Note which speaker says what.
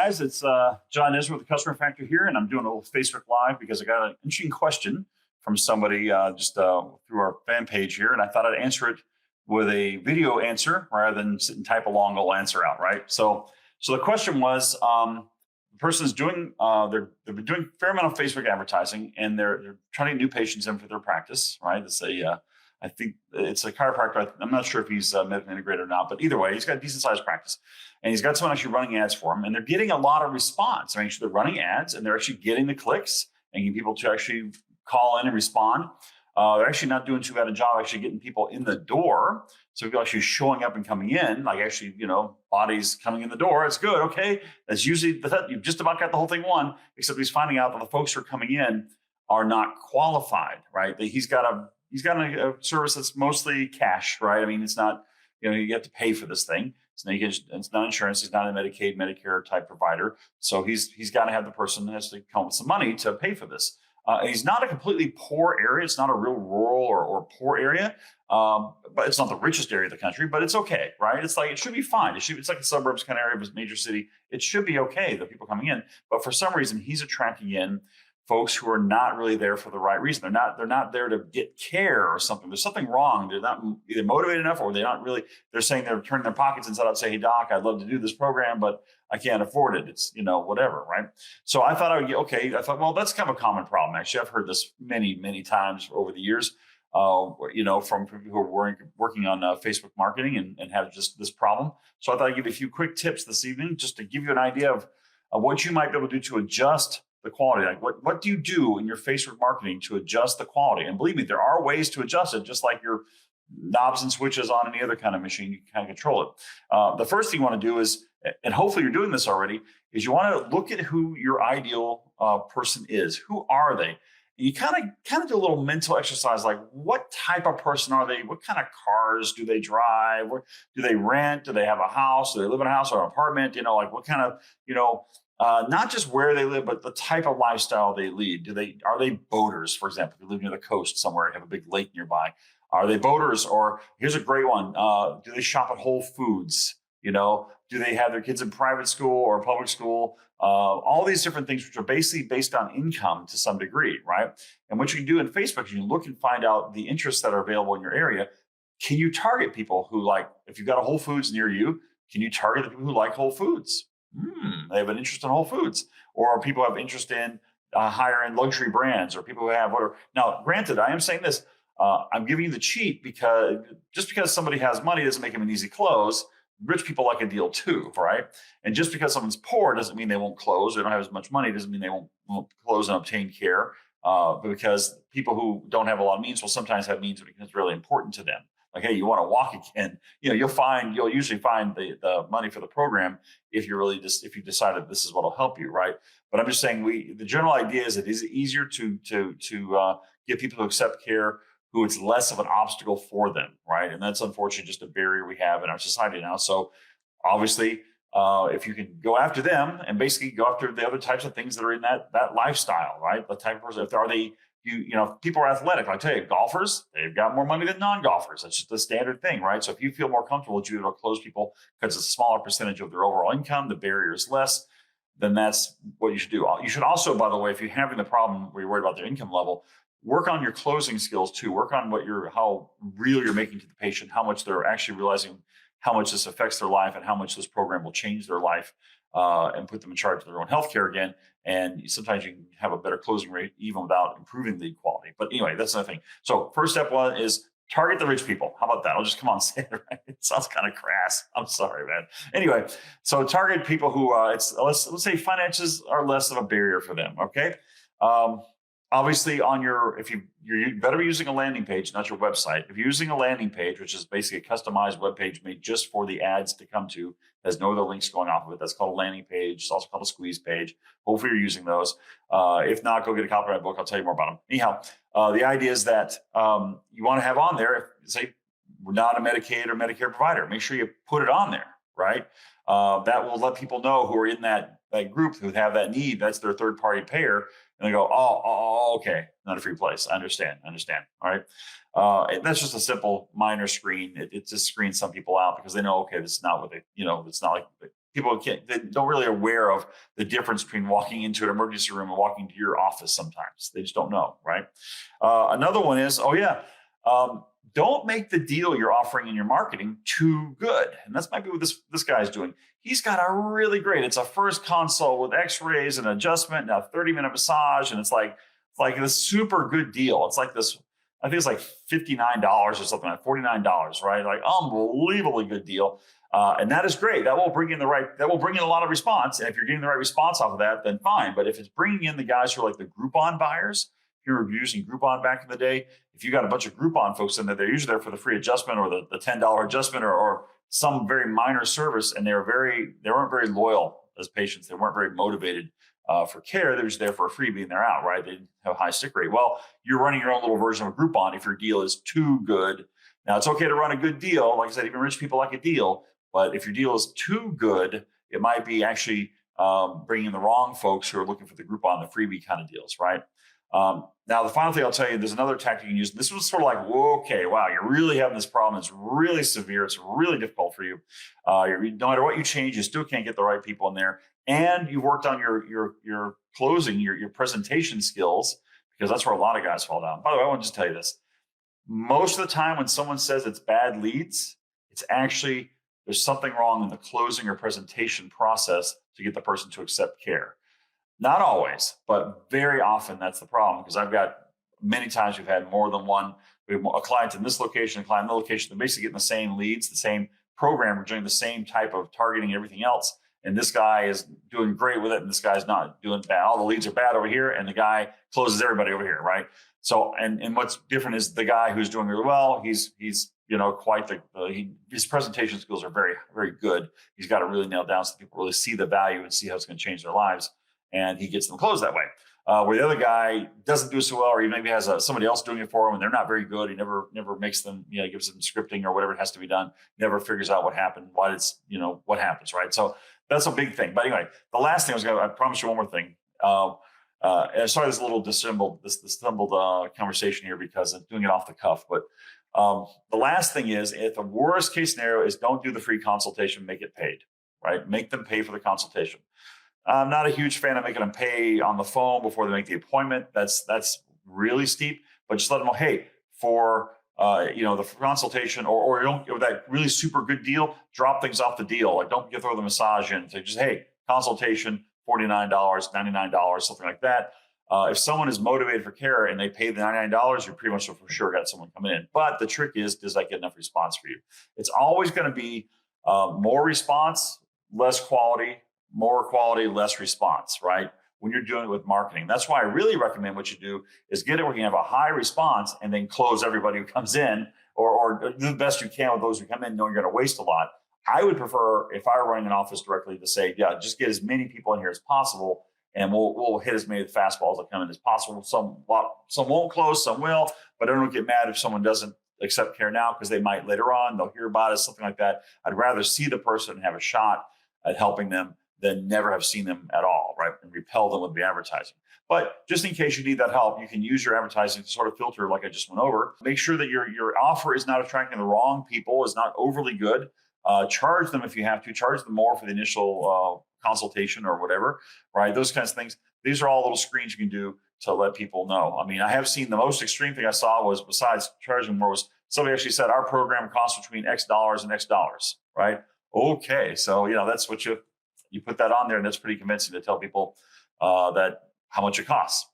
Speaker 1: Guys, it's John Ezra with the Customer Factor here, and I'm doing a little Facebook Live because I got an interesting question from somebody just through our fan page here, and I thought I'd answer it with a video answer rather than sit and type a long old answer out, right? So the question was, the person's doing they've been doing a fair amount of Facebook advertising, and they're trying to get new patients in for their practice, right? It's a I think it's a chiropractor. I'm not sure if he's medically integrated or not, but either way, he's got a decent sized practice. And he's got someone actually running ads for him. And they're getting a lot of response. I mean, they're running ads and they're actually getting the clicks and getting people to actually call in and respond. They're actually not doing too bad a job actually getting people in the door. So people actually showing up and coming in, like actually, bodies coming in the door. It's good. Okay. That's usually, you've just about got the whole thing won, except he's finding out that the folks who are coming in are not qualified, right? He's got a service that's mostly cash, right? I mean, it's not, you have to pay for this thing. It's not insurance. He's not a Medicaid, Medicare type provider. So he's got to have the person that has to come with some money to pay for this. He's not a completely poor area. It's not a real rural or poor area, but it's not the richest area of the country, but it's okay, right? It's like, it should be fine. It's like a suburbs kind of area of a major city. It should be okay, the people coming in. But for some reason, he's attracting in folks who are not really there for the right reason. They're not there to get care or something. There's something wrong. They're not either motivated enough, or they're saying they're turning their pockets inside out, say, hey doc, I'd love to do this program, but I can't afford it. It's, whatever. Right. So I thought I thought, well, that's kind of a common problem. Actually, I've heard this many, many times over the years, from people who are working on Facebook marketing and have just this problem. So I thought I'd give you a few quick tips this evening, just to give you an idea of what you might be able to do to adjust the quality. Like what do you do in your Facebook marketing to adjust the quality? And believe me, there are ways to adjust it, just like your knobs and switches on any other kind of machine. You can kind of control it. The first thing you want to do is, and hopefully you're doing this already, is you want to look at who your ideal person is. Who are they? And you kind of do a little mental exercise, like what type of person are they? What kind of cars do they drive? What do they rent? Do they have a house? Do they live in a house or an apartment? Like what kind of, not just where they live, but the type of lifestyle they lead. Are they boaters, for example? If you live near the coast somewhere and have a big lake nearby, are they boaters? Or here's a great one: do they shop at Whole Foods? Do they have their kids in private school or public school? All these different things, which are basically based on income to some degree, right? And what you can do in Facebook is you can look and find out the interests that are available in your area. Can you target people who if you've got a Whole Foods near you, can you target the people who like Whole Foods? They have an interest in Whole Foods, or people have interest in higher end luxury brands, or people who have whatever. Now, granted, I am saying this, I'm giving you the cheat because just because somebody has money doesn't make them an easy close. Rich people like a deal too, right? And just because someone's poor doesn't mean they won't close. They don't have as much money doesn't mean they won't close and obtain care. But because people who don't have a lot of means will sometimes have means when it becomes really important to them. Like, hey, you want to walk again? You'll usually find the money for the program if you decided this is what will help you, right? But I'm just saying the general idea is it is easier to get people to accept care who it's less of an obstacle for them, right? And that's unfortunately just a barrier we have in our society now. So obviously, if you can go after them and basically go after the other types of things that are in that lifestyle, right? The type of person, if people are athletic, I tell you, golfers, they've got more money than non-golfers. That's just the standard thing, right? So if you feel more comfortable that you're able to close people because it's a smaller percentage of their overall income, the barrier is less, then that's what you should do. You should also, by the way, if you're having the problem where you're worried about their income level, work on your closing skills too. Work on how real you're making to the patient, how much they're actually realizing how much this affects their life and how much this program will change their life and put them in charge of their own healthcare again. And sometimes you can have a better closing rate even without improving the quality. But anyway, that's another thing. So first step one is target the rich people. How about that? I'll just come on and say it, right? It sounds kind of crass. I'm sorry, man. Anyway, so target people who let's say finances are less of a barrier for them. Okay. Obviously, you better be using a landing page, not your website. If you're using a landing page, which is basically a customized web page made just for the ads to come to, has no other links going off of it. That's called a landing page. It's also called a squeeze page. Hopefully, you're using those. If not, go get a copy of my book. I'll tell you more about them. Anyhow, the idea is that you want to have on there, say, we're not a Medicaid or Medicare provider. Make sure you put it on there, right? That will let people know who are in that group who have that need. That's their third party payer. And they go, okay, not a free place. I understand. All right. That's just a simple minor screen. It just screens some people out because they know, okay, this is not what it's not like people they don't really aware of the difference between walking into an emergency room and walking to your office. Sometimes they just don't know, right? Another one is, don't make the deal you're offering in your marketing too good. And that's might be what this guy's doing. He's got a really great, it's a first consult with x-rays and adjustment and a 30-minute massage. And it's like this super good deal. It's like this, I think it's like $59 or something, like $49, right? Like unbelievably good deal. And that is great. That will bring in a lot of response. And if you're getting the right response off of that, then fine. But if it's bringing in the guys who are like the Groupon buyers, if you were using Groupon back in the day, if you got a bunch of Groupon folks in there, they're usually there for the free adjustment or the $10 adjustment or some very minor service. And they weren't very loyal as patients. They weren't very motivated for care. They're just there for a freebie and they're out, right? They didn't have a high stick rate. Well, you're running your own little version of Groupon if your deal is too good. Now, it's okay to run a good deal. Like I said, even rich people like a deal. But if your deal is too good, it might be actually bringing in the wrong folks who are looking for the Groupon, the freebie kind of deals, right? Now, the final thing I'll tell you, there's another tactic you can use. This was sort of like, okay, wow, you're really having this problem. It's really severe. It's really difficult for you. No matter what you change, you still can't get the right people in there. And you've worked on your closing, your presentation skills, because that's where a lot of guys fall down. By the way, I want to just tell you this. Most of the time when someone says it's bad leads, it's actually there's something wrong in the closing or presentation process to get the person to accept care. Not always, but very often that's the problem, because I've got many times we've had more than one. We have a client in this location, a client in the location. They're basically getting the same leads, the same program. We're doing the same type of targeting and everything else. And this guy is doing great with it, and this guy's not doing bad. All the leads are bad over here, and the guy closes everybody over here, right? So, and what's different is the guy who's doing really well. He's quite his presentation skills are very, very good. He's got it really nailed down, so people really see the value and see how it's going to change their lives. And he gets them closed that way. Where the other guy doesn't do so well, or he maybe has somebody else doing it for him, and they're not very good. He never makes them, gives them scripting or whatever has to be done. Never figures out what happened, what happens, right? So that's a big thing. But anyway, the last thing I promise you one more thing. And sorry, this little dissembled conversation here because I'm doing it off the cuff. But the last thing is, if the worst case scenario is don't do the free consultation, make it paid, right? Make them pay for the consultation. I'm not a huge fan of making them pay on the phone before they make the appointment. That's really steep. But just let them know, hey, for the consultation or you don't that really super good deal, drop things off the deal. Like don't throw the massage in. Say just hey, consultation $49, $99, something like that. If someone is motivated for care and they pay the $99, you're pretty much for sure got someone coming in. But the trick is, does that get enough response for you? It's always going to be more response, less quality. More quality, less response, right? When you're doing it with marketing. That's why I really recommend what you do is get it where you have a high response and then close everybody who comes in or do the best you can with those who come in knowing you're going to waste a lot. I would prefer, if I were running an office directly, to say, yeah, just get as many people in here as possible and we'll hit as many fastballs that come in as possible. Some won't close, some will, but I don't get mad if someone doesn't accept care now because they might later on, they'll hear about it, something like that. I'd rather see the person and have a shot at helping them than never have seen them at all, right? And repel them with the advertising. But just in case you need that help, you can use your advertising to sort of filter like I just went over. Make sure that your offer is not attracting the wrong people, is not overly good. Charge them if you have to. Charge them more for the initial consultation or whatever, right? Those kinds of things. These are all little screens you can do to let people know. I mean, I have seen the most extreme thing I saw was, besides charging more, was somebody actually said our program costs between X dollars and X dollars, right? Okay, so that's what you put that on there, and that's pretty convincing to tell people that how much it costs.